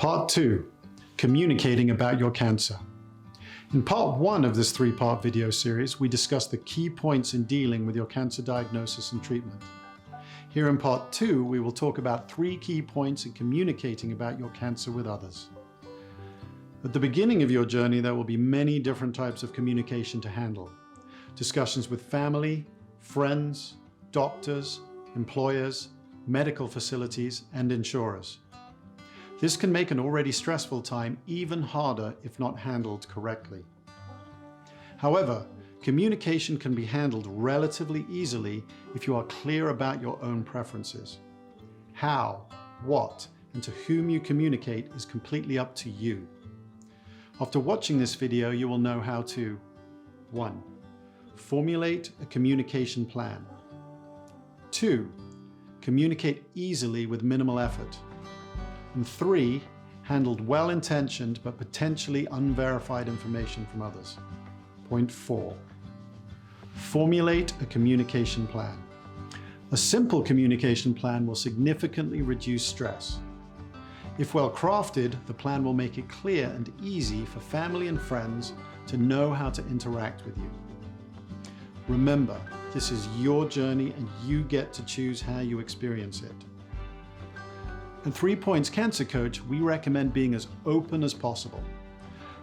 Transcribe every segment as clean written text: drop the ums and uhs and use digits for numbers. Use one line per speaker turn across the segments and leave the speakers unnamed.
Part 2. Communicating about your cancer. In part 1 of this 3-part video series, we discussed the key points in dealing with your cancer diagnosis and treatment. Here in part 2, we will talk about 3 key points in communicating about your cancer with others. At the beginning of your journey, there will be many different types of communication to handle. Discussions with family, friends, doctors, employers, medical facilities, and insurers. This can make an already stressful time even harder if not handled correctly. However, communication can be handled relatively easily if you are clear about your own preferences. How, what, and to whom you communicate is completely up to you. After watching this video, you will know how to 1. Formulate a communication plan. 2. Communicate easily with minimal effort. And 3. Handled well-intentioned but potentially unverified information from others. Point 4. Formulate a communication plan. A simple communication plan will significantly reduce stress. If well crafted, the plan will make it clear and easy for family and friends to know how to interact with you. Remember, this is your journey and you get to choose how you experience it. At 3 Points Cancer Coach, we recommend being as open as possible.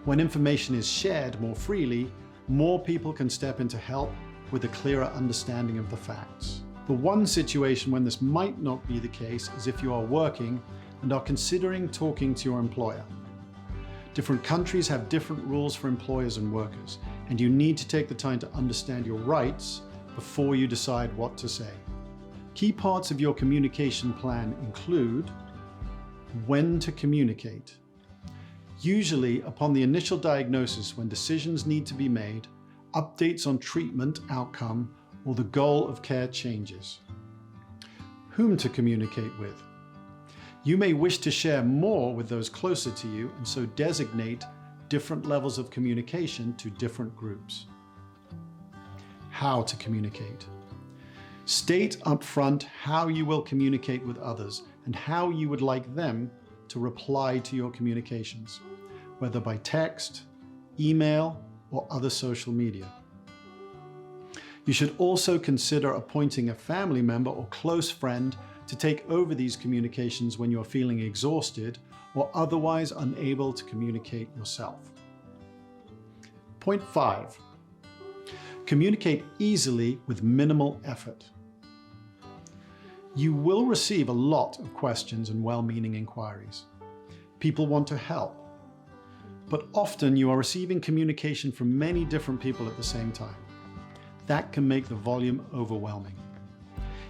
When information is shared more freely, more people can step in to help with a clearer understanding of the facts. The one situation when this might not be the case is if you are working and are considering talking to your employer. Different countries have different rules for employers and workers, and you need to take the time to understand your rights before you decide what to say. Key parts of your communication plan include when to communicate. Usually upon the initial diagnosis when decisions need to be made, updates on treatment outcome, or the goal of care changes. Whom to communicate with. You may wish to share more with those closer to you and so designate different levels of communication to different groups. How to communicate. State upfront how you will communicate with others and how you would like them to reply to your communications, whether by text, email, or other social media. You should also consider appointing a family member or close friend to take over these communications when you're feeling exhausted or otherwise unable to communicate yourself. Point 5. Communicate easily with minimal effort. You will receive a lot of questions and well-meaning inquiries. People want to help, but often you are receiving communication from many different people at the same time. That can make the volume overwhelming.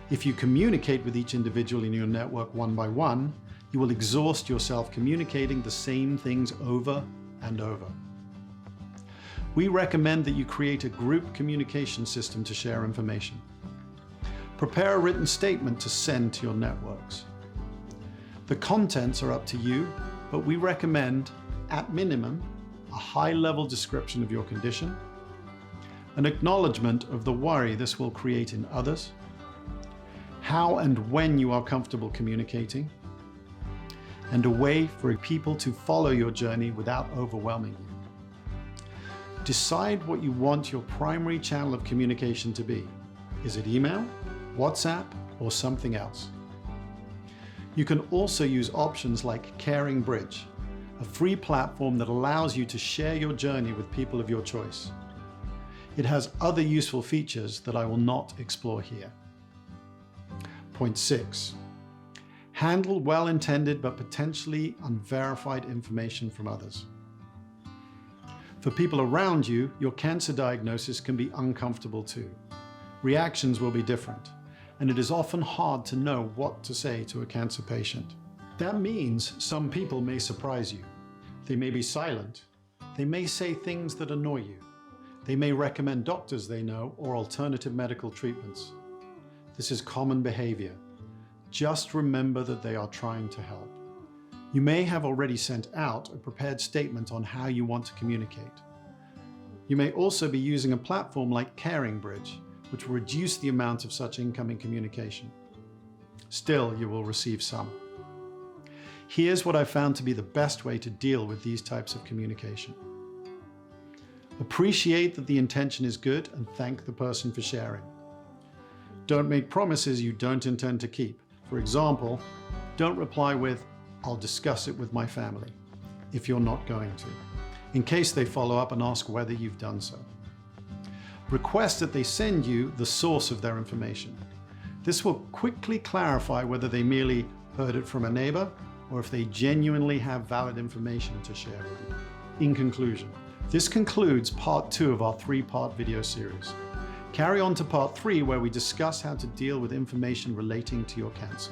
If you communicate with each individual in your network one by one, you will exhaust yourself communicating the same things over and over. We recommend that you create a group communication system to share information. Prepare a written statement to send to your networks. The contents are up to you, but we recommend, at minimum, a high-level description of your condition, an acknowledgement of the worry this will create in others, how and when you are comfortable communicating, and a way for people to follow your journey without overwhelming you. Decide what you want your primary channel of communication to be. Is it email, WhatsApp, or something else? You can also use options like Caring Bridge, a free platform that allows you to share your journey with people of your choice. It has other useful features that I will not explore here. Point 6. Handle well-intended but potentially unverified information from others. For people around you, your cancer diagnosis can be uncomfortable too. Reactions will be different, and it is often hard to know what to say to a cancer patient. That means some people may surprise you. They may be silent. They may say things that annoy you. They may recommend doctors they know or alternative medical treatments. This is common behavior. Just remember that they are trying to help. You may have already sent out a prepared statement on how you want to communicate. You may also be using a platform like Caring Bridge, which will reduce the amount of such incoming communication. Still, you will receive some. Here's what I found to be the best way to deal with these types of communication. Appreciate that the intention is good and thank the person for sharing. Don't make promises you don't intend to keep. For example, don't reply with, "I'll discuss it with my family," if you're not going to, in case they follow up and ask whether you've done so. Request that they send you the source of their information. This will quickly clarify whether they merely heard it from a neighbor or if they genuinely have valid information to share with you. In conclusion, this concludes part 2 of our 3-part video series. Carry on to part 3 where we discuss how to deal with information relating to your cancer.